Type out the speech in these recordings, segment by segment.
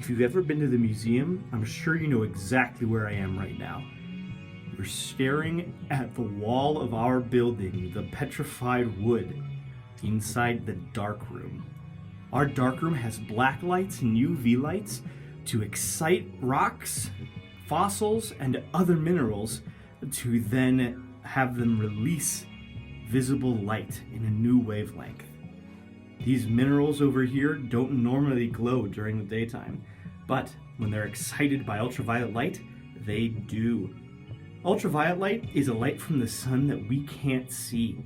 If you've ever been to the museum, I'm sure you know exactly where I am right now. We're staring at the wall of our building, the petrified wood, inside the dark room. Our dark room has black lights and UV lights to excite rocks, fossils, and other minerals to then have them release visible light in a new wavelength. These minerals over here don't normally glow during the daytime, but when they're excited by ultraviolet light, they do. Ultraviolet light is a light from the sun that we can't see.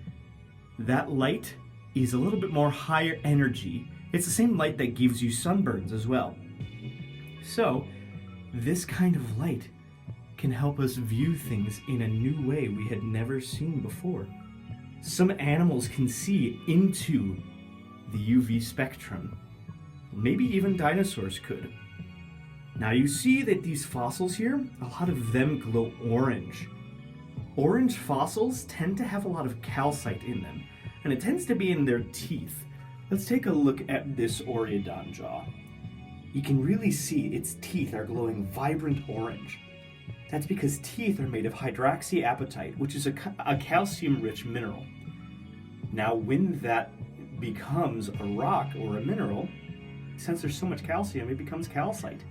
That light is a little bit more higher energy. It's the same light that gives you sunburns as well. So, this kind of light can help us view things in a new way we had never seen before. Some animals can see into the UV spectrum. Maybe even dinosaurs could. Now you see that these fossils here, a lot of them glow orange. Orange fossils tend to have a lot of calcite in them, and it tends to be in their teeth. Let's take a look at this Oreodon jaw. You can really see its teeth are glowing vibrant orange. That's because teeth are made of hydroxyapatite, which is a calcium-rich mineral. Now when that becomes a rock or a mineral, since there's so much calcium, it becomes calcite.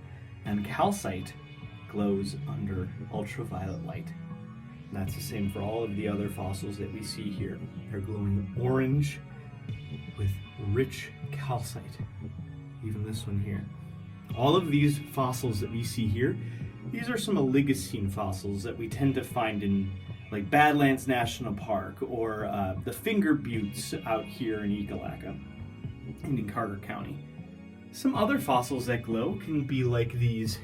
And calcite glows under ultraviolet light. And that's the same for all of the other fossils that we see here. They're glowing orange with rich calcite. Even this one here. All of these fossils that we see here, these are some Oligocene fossils that we tend to find in like Badlands National Park or the Finger Buttes out here in Ekalaka and in Carter County. Some other fossils that glow can be like these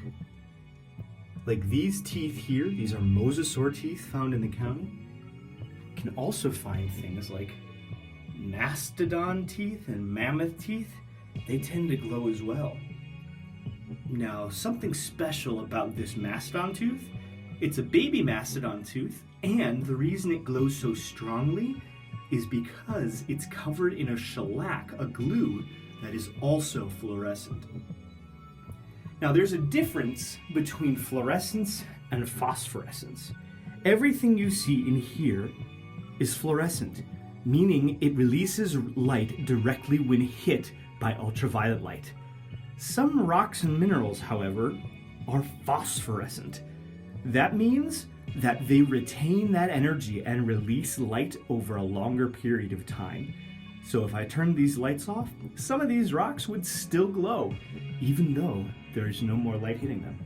teeth here. These are mosasaur teeth found in the county. You can also find things like mastodon teeth and mammoth teeth. They tend to glow as well. Now, something special about this mastodon tooth, it's a baby mastodon tooth, and the reason it glows so strongly is because it's covered in a shellac, a glue, that is also fluorescent. Now, there's a difference between fluorescence and phosphorescence. Everything you see in here is fluorescent, meaning it releases light directly when hit by ultraviolet light. Some rocks and minerals, however, are phosphorescent. That means that they retain that energy and release light over a longer period of time. So if I turn these lights off, some of these rocks would still glow, even though there's no more light hitting them.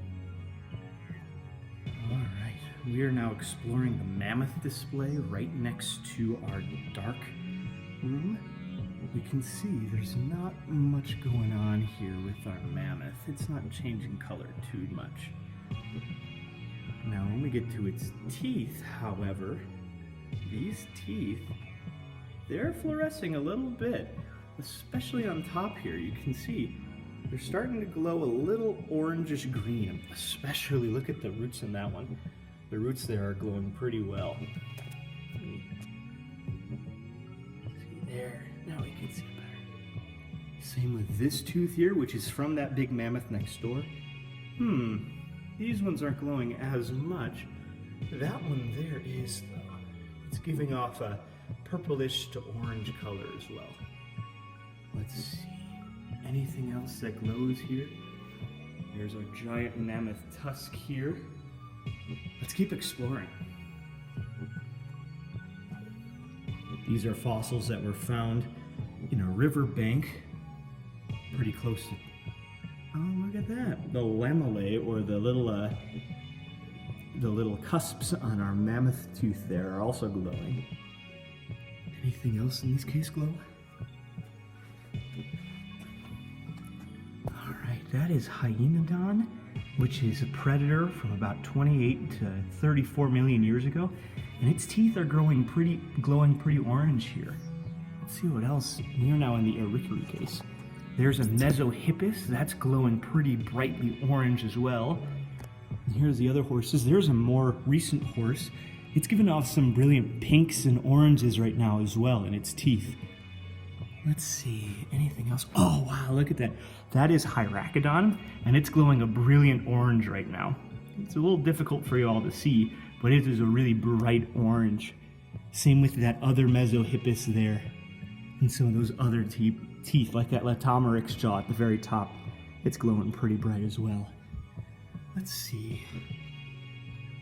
Alright, we are now exploring the Mammoth Display right next to our dark room. We can see there's not much going on here with our mammoth. It's not changing color too much. Now when we get to its teeth, however, these teeth, they're fluorescing a little bit, especially on top here. You can see they're starting to glow a little orangish green, especially look at the roots in that one. The roots there are glowing pretty well. See there, now we can see better. Same with this tooth here, which is from that big mammoth next door. These ones aren't glowing as much. That one there is, though. It's giving off a purplish to orange color as well. Let's see. Anything else that glows here? There's our giant Mammoth Tusk here. Let's keep exploring. These are fossils that were found in a riverbank pretty close to... Oh, look at that. The lamellae, or the little cusps on our mammoth tooth there are also glowing. Anything else in this case glow? Alright, that is Hyena Don, which is a predator from about 28 to 34 million years ago, and its teeth are glowing pretty orange here. Let's see what else. We are now in the auricary case. There's a Mesohippus, that's glowing pretty brightly orange as well. And here's the other horses. There's a more recent horse. It's giving off some brilliant pinks and oranges right now as well in its teeth. Let's see, anything else? Oh wow, look at that. That is Hyena Don, and it's glowing a brilliant orange right now. It's a little difficult for you all to see, but it is a really bright orange. Same with that other Mesohippus there, and some of those other teeth, like that Latomerix jaw at the very top. It's glowing pretty bright as well. Let's see.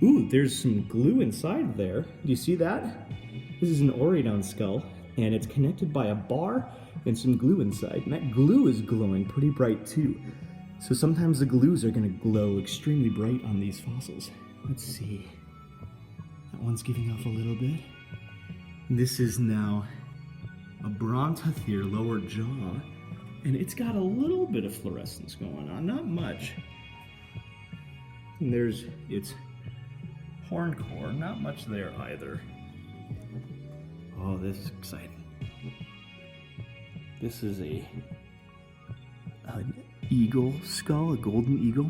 Ooh, there's some glue inside there. Do you see that? This is an Oreodon skull, and it's connected by a bar and some glue inside. And that glue is glowing pretty bright too. So sometimes the glues are going to glow extremely bright on these fossils. Let's see. That one's giving off a little bit. This is now a Brontothir lower jaw, and it's got a little bit of fluorescence going on, not much. And there's its horn core, not much there either. Oh, this is exciting. This is an eagle skull, a golden eagle.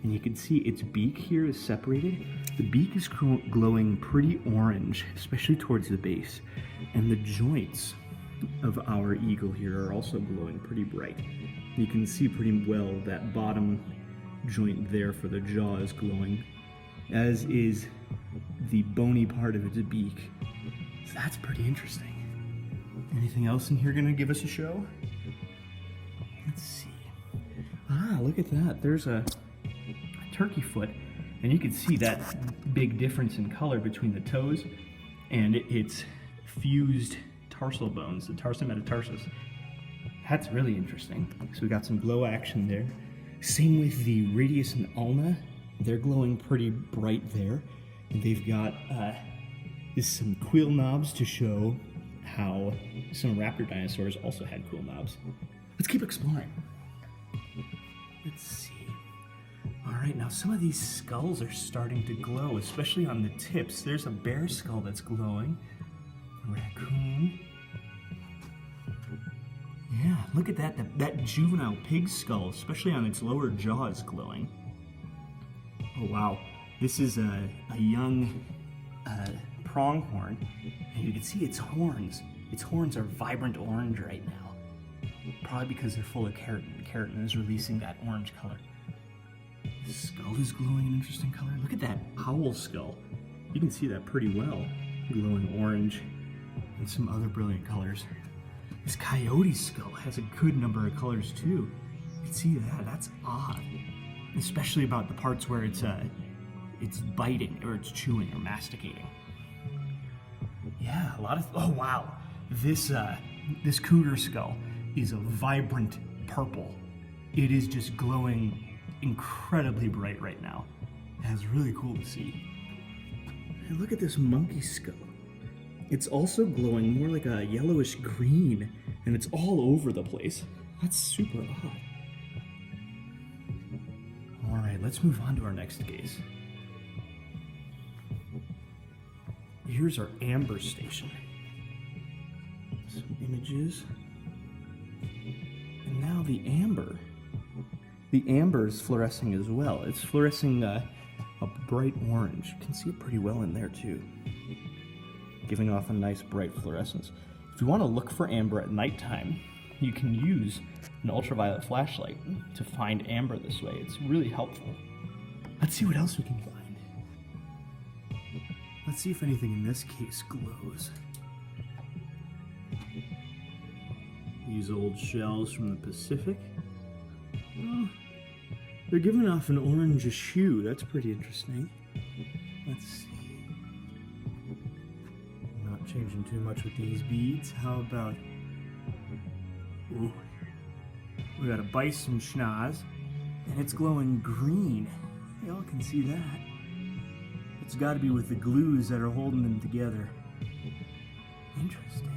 And you can see its beak here is separated. The beak is glowing pretty orange, especially towards the base. And the joints of our eagle here are also glowing pretty bright. You can see pretty well that bottom joint there for the jaw is glowing, as is the bony part of its beak. So that's pretty interesting. Anything else in here gonna give us a show? Let's see. Ah, look at that. There's a turkey foot, and you can see that big difference in color between the toes and its fused tarsal bones, the tarsometatarsals. That's really interesting. So we got some glow action there. Same with the radius and ulna. They're glowing pretty bright there. And they've got some quill knobs to show how some raptor dinosaurs also had quill knobs. Let's keep exploring. Let's see. All right, now some of these skulls are starting to glow, especially on the tips. There's a bear skull that's glowing. A raccoon. Yeah, look at that. That juvenile pig skull, especially on its lower jaw, is glowing. Oh wow, this is a young pronghorn, and you can see its horns. Its horns are vibrant orange right now, probably because they're full of keratin. Keratin is releasing that orange color. The skull is glowing an interesting color. Look at that owl skull. You can see that pretty well, glowing orange and some other brilliant colors. This coyote skull has a good number of colors too. You can see that. That's odd, especially about the parts where it's biting or it's chewing or masticating. Yeah, a lot of. Oh wow, this cougar skull is a vibrant purple. It is just glowing incredibly bright right now. That's really cool to see. And look at this monkey skull. It's also glowing more like a yellowish green, and it's all over the place. That's super odd. All right, let's move on to our next case. Here's our amber station. Some images. And now the amber. The amber is fluorescing as well. It's fluorescing a bright orange. You can see it pretty well in there too, giving off a nice bright fluorescence. If you want to look for amber at nighttime, you can use an ultraviolet flashlight to find amber this way. It's really helpful. Let's see what else we can find. Let's see if anything in this case glows. These old shells from the Pacific. Oh, they're giving off an orangish hue. That's pretty interesting. Let's see. Not changing too much with these beads. How about... Ooh. We got a bison schnoz, and it's glowing green. Y'all can see that. It's got to be with the glues that are holding them together. Interesting.